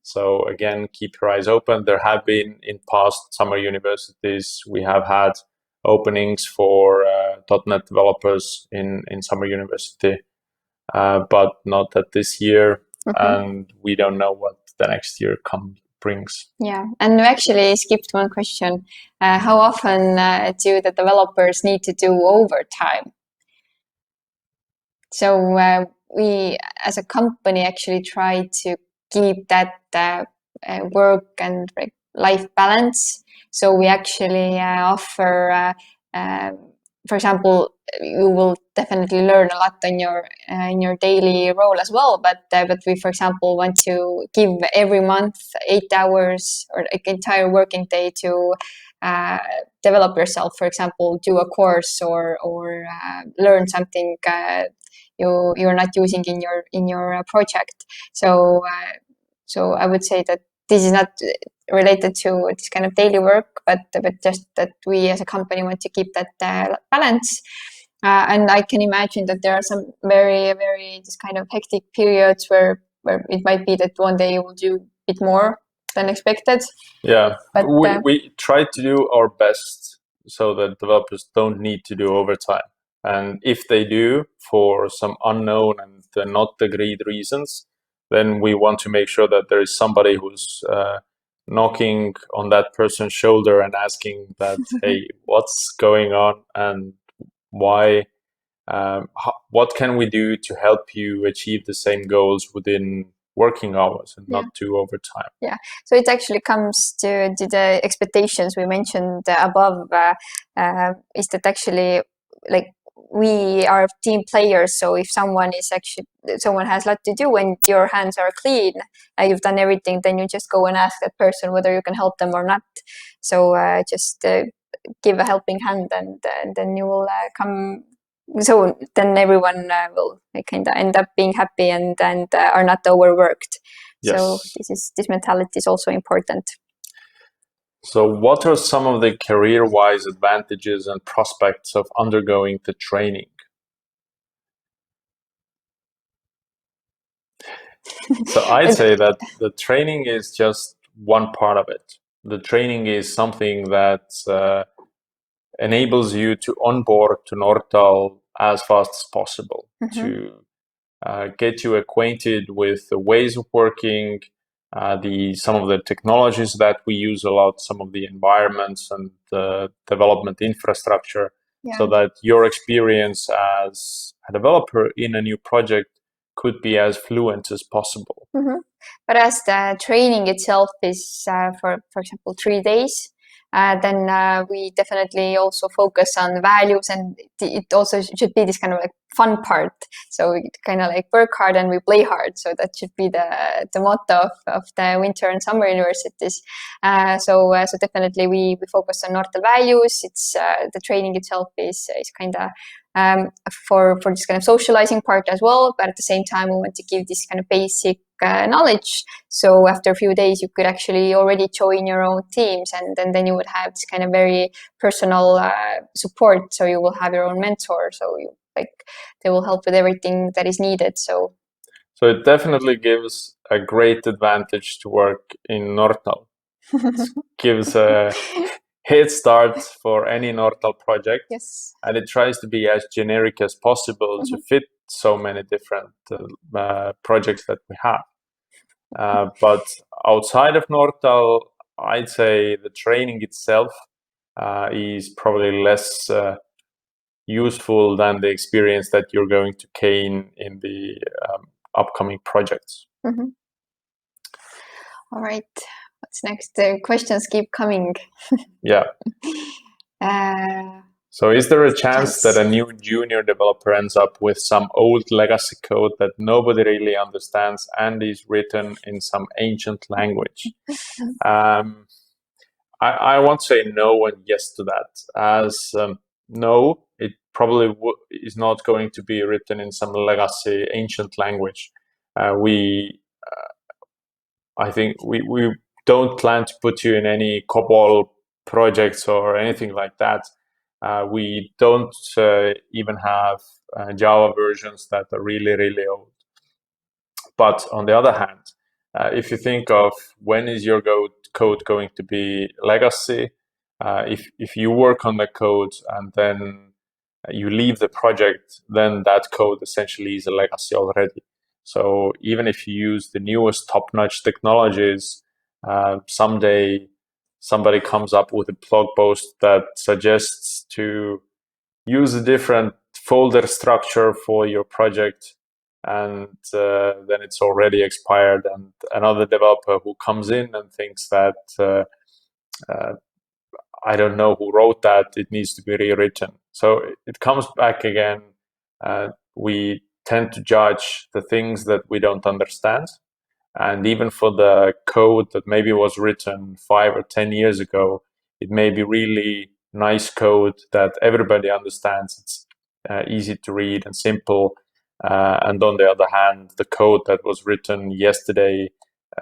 So again, keep your eyes open. There have been in past summer universities, we have had openings for .NET developers in summer university, but not at this year. And we don't know what the next year brings. Yeah, and we actually skipped one question. How often do the developers need to do overtime? So we, as a company, actually try to keep that work and life balance. So we actually offer for example, you will definitely learn a lot in your daily role as well. But we, for example, want to give every month 8 hours or like entire working day to develop yourself. For example, do a course or learn something you're not using in your project. So I would say that this is not related to this kind of daily work, but just that we as a company want to keep that balance. And I can imagine that there are some very, very just kind of hectic periods where it might be that one day you will do a bit more than expected. Yeah, but we try to do our best so that developers don't need to do overtime. And if they do for some unknown and not agreed reasons, then we want to make sure that there is somebody who's knocking on that person's shoulder and asking that, hey, what's going on and why? What can we do to help you achieve the same goals within working hours and not do overtime? Yeah, so it actually comes to the expectations we mentioned above. Is that actually like we are team players? So if someone has a lot to do and your hands are clean, you've done everything, then you just go and ask that person whether you can help them or not. So just give a helping hand, and then you will come. So then everyone will kind of end up being happy and are not overworked. Yes. So this mentality is also important. So what are some of the career-wise advantages and prospects of undergoing the training? So I'd say that the training is just one part of it. The training is something that enables you to onboard to Nortal as fast as possible, to get you acquainted with the ways of working, some of the technologies that we use a lot, some of the environments and the development infrastructure, so that your experience as a developer in a new project could be as fluent as possible. But as the training itself is, for example, 3 days, then we definitely also focus on values, and it also should be this kind of like fun part. So we kind of like work hard and we play hard. So that should be the motto of the winter and summer universities. So definitely we focus on Nortal values. It's the training itself is kind of for this kind of socializing part as well, but at the same time we want to give this kind of basic knowledge. So after a few days you could actually already join your own teams, and then you would have this kind of very personal support. So you will have your own mentor, so they will help with everything that is needed. So it definitely gives a great advantage to work in Nortal. It gives a head start for any Nortal project. Yes. And it tries to be as generic as possible to fit so many different projects that we have. But outside of Nortal, I'd say the training itself is probably less useful than the experience that you're going to gain in the upcoming projects. All right. What's next? The questions keep coming. Yeah. So is there a chance that a new junior developer ends up with some old legacy code that nobody really understands and is written in some ancient language? I won't say no and yes to that, as no, it probably is not going to be written in some legacy ancient language. I think we don't plan to put you in any COBOL projects or anything like that. We don't even have Java versions that are really, really old. But on the other hand, if you think of when is your code going to be legacy, if you work on the code and then you leave the project, then that code essentially is a legacy already. So even if you use the newest top-notch technologies, someday somebody comes up with a blog post that suggests to use a different folder structure for your project, and then it's already expired, and another developer who comes in and thinks that I don't know who wrote that, it needs to be rewritten. So it comes back again. We tend to judge the things that we don't understand. And even for the code that maybe was written 5 or 10 years ago, it may be really nice code that everybody understands. It's easy to read and simple. And on the other hand, the code that was written yesterday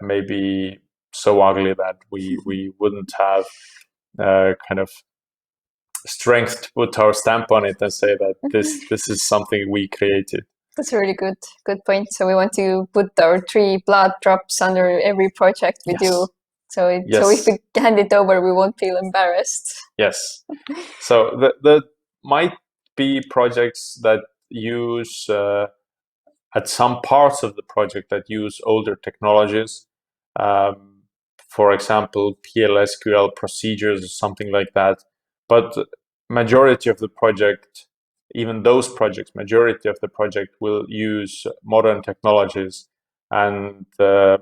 may be so ugly that we wouldn't have kind of strength to put our stamp on it and say that this is something we created. That's a really good point. So we want to put our 3 blood drops under every project we do. So if we hand it over, we won't feel embarrassed. Yes. So there might be projects that use at some parts of the project that use older technologies. For example, PLSQL procedures or something like that. But majority of the project, even those projects, majority of the project will use modern technologies, and there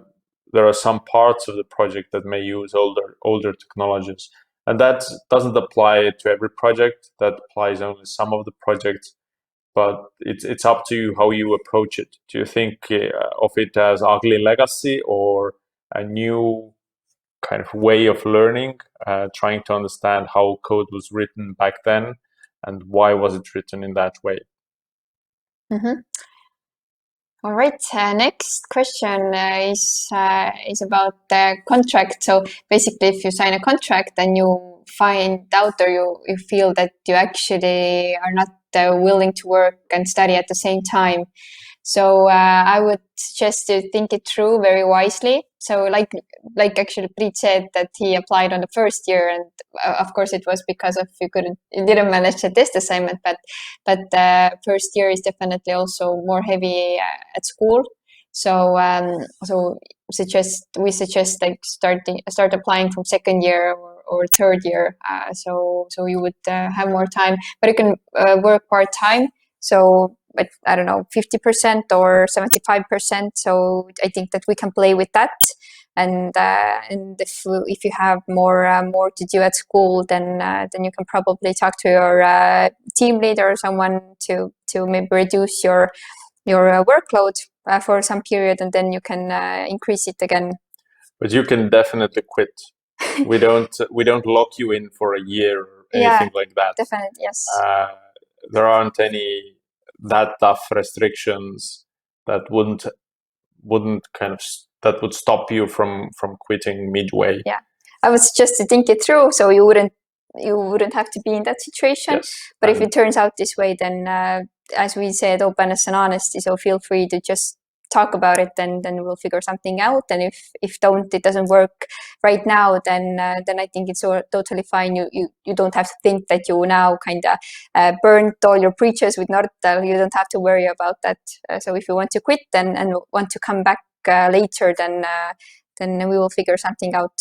are some parts of the project that may use older technologies, and that doesn't apply to every project. That applies only some of the projects, but it's up to you how you approach it. Do you think of it as ugly legacy or a new kind of way of learning, trying to understand how code was written back then and why was it written in that way? Mm-hmm. All right. Next question is about the contract. So basically, if you sign a contract and you find out or you feel that you actually are not willing to work and study at the same time, so I would suggest to think it through very wisely. So like actually Priit said that he applied on the first year, and of course it was because of you didn't manage the test assignment, but first year is definitely also more heavy at school. So we suggest like start applying from second year or third year. So you would have more time, but you can work part time. So, but I don't know, 50% or 75%. So I think that we can play with that. And if you have more to do at school, then you can probably talk to your team leader or someone to maybe reduce your workload for some period, and then you can increase it again. But you can definitely quit. we don't lock you in for a year or anything like that. Definitely, yes. There aren't any that tough restrictions that wouldn't that would stop you from quitting midway. Yeah, I would suggest to think it through, so you wouldn't have to be in that situation. Yes. But if it turns out this way, then as we said, openness and honesty. So feel free to just talk about it, and then we'll figure something out. And if it doesn't work right now, then I think it's totally fine. You don't have to think that you now kind of burnt all your bridges with Nortal. You don't have to worry about that. So if you want to quit and want to come back later, then we will figure something out.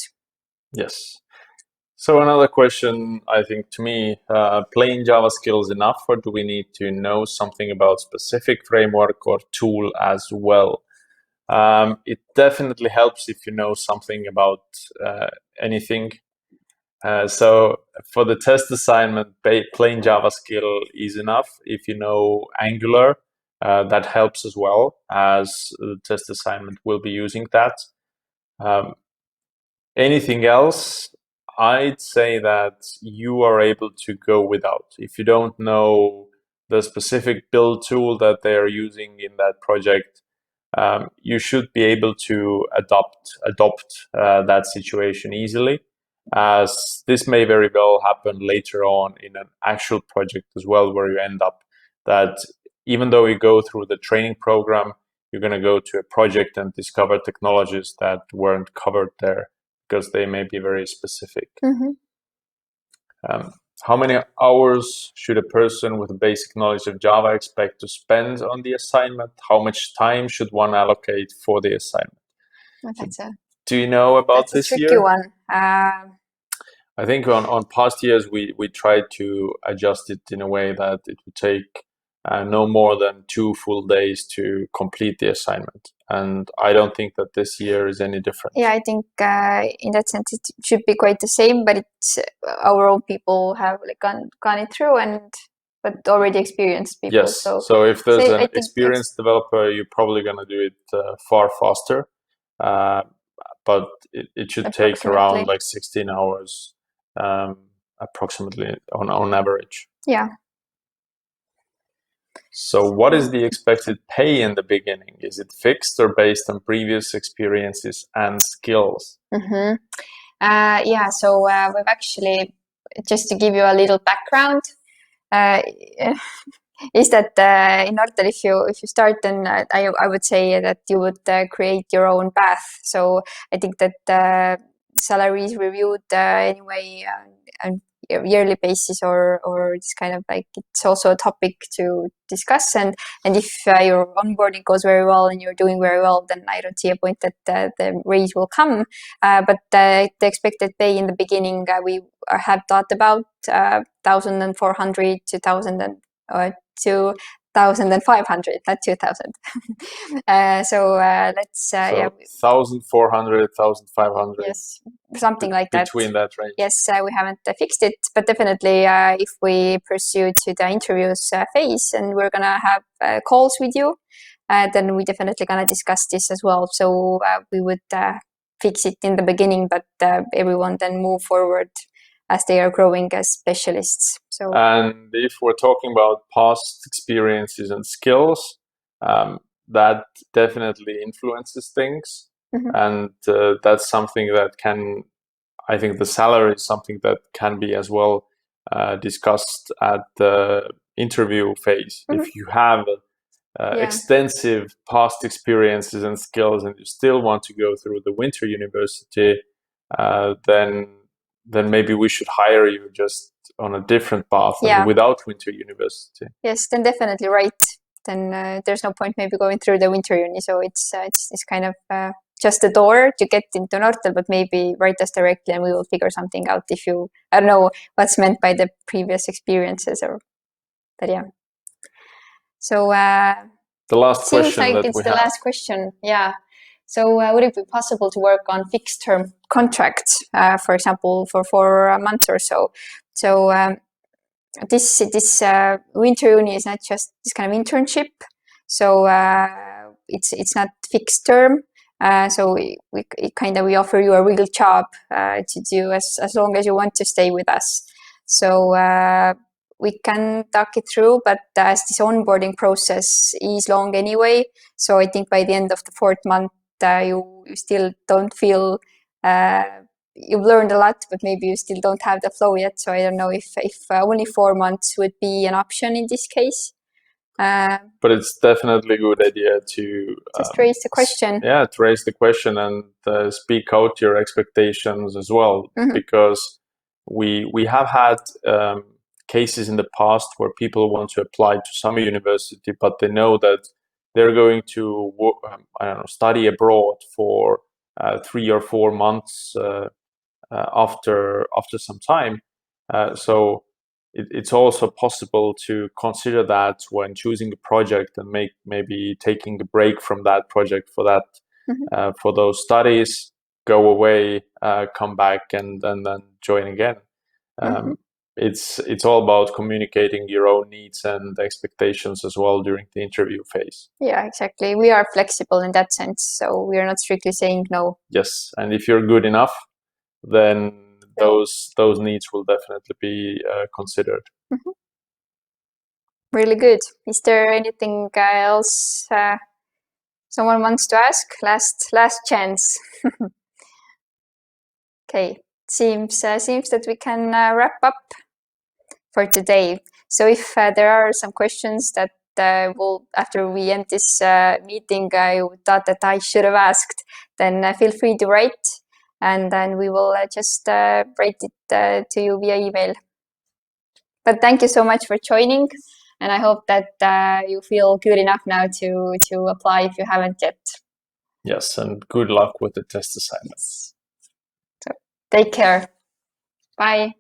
Yes. So another question, I think, to me, plain Java skills enough, or do we need to know something about specific framework or tool as well? It definitely helps if you know something about anything. So for the test assignment, plain Java skill is enough. If you know Angular, that helps as well, as the test assignment will be using that. Anything else, I'd say that you are able to go without. If you don't know the specific build tool that they are using in that project, you should be able to adopt that situation easily, as this may very well happen later on in an actual project as well, where you end up that even though you go through the training program, you're going to go to a project and discover technologies that weren't covered there, because they may be very specific. Mm-hmm. How many hours should a person with a basic knowledge of Java expect to spend on the assignment? How much time should one allocate for the assignment? Well, do you know about this year? That's a tricky one. I think on past years, we tried to adjust it in a way that it would take no more than 2 full days to complete the assignment. And I don't think that this year is any different. Yeah, I think in that sense it should be quite the same, but it's our own people have like gone it through, and but already experienced people. Yes. So if there's an experienced developer, you're probably going to do it far faster. But it should take around like 16 hours approximately on average. Yeah. So what is the expected pay in the beginning? Is it fixed or based on previous experiences and skills? Mm-hmm. Yeah, so we've actually, just to give you a little background, is that in Nortal, if you start, then I would say that you would create your own path. So I think that salary is reviewed anyway on a yearly basis, or it's kind of like it's also a topic to discuss. And if your onboarding goes very well and you're doing very well, then I don't see a point that the raise will come. But the expected pay in the beginning, we have thought about 1,400 to 2,500, not 2,000. So let's yeah, 1,400, 1,500. Yes, something like that. Between that range. Yes, we haven't fixed it, but definitely if we pursue to the interviews phase and we're gonna have calls with you, then we definitely gonna discuss this as well. So we would fix it in the beginning, but everyone then move forward as they are growing as specialists. So, and if we're talking about past experiences and skills, that definitely influences things. Mm-hmm. And that's something that can, I think the salary is something that can be as well discussed at the interview phase. Mm-hmm. If you have extensive past experiences and skills and you still want to go through the Winter University, then maybe we should hire you just on a different path and without Winter University. Yes, then definitely right. Then there's no point maybe going through the Winter Uni. So it's kind of just a door to get into Nortal, but maybe write us directly and we will figure something out if you, I don't know what's meant by the previous experiences but yeah. So the last question seems like it's the last question. Yeah. So would it be possible to work on fixed term contracts, for example, for a month or so? So this Winter Uni is not just this kind of internship. So it's not fixed term. So we offer you a real job to do as long as you want to stay with us. So we can talk it through, but as this onboarding process is long anyway, so I think by the end of the 4th month, you still don't feel you've learned a lot, but maybe you still don't have the flow yet. So I don't know if only 4 months would be an option in this case. But it's definitely a good idea to just raise the question. Yeah, to raise the question and speak out your expectations as well, because we have had cases in the past where people want to apply to some university, but they know that they're going to study abroad for 3 or 4 months after some time. So it's also possible to consider that when choosing a project and maybe taking a break from that project for that for those studies, go away, come back, and then join again. It's all about communicating your own needs and expectations as well during the interview phase. Yeah, exactly. We are flexible in that sense, so we are not strictly saying no. Yes, and if you're good enough, then those needs will definitely be considered. Really good. Is there anything else someone wants to ask? Last chance. Okay, seems that we can wrap up for today. So if there are some questions that after we end this meeting, I thought that I should have asked, then feel free to write, and then we will just write it to you via email. But thank you so much for joining, and I hope that you feel good enough now to apply if you haven't yet. Yes, and good luck with the test assignments. So take care. Bye.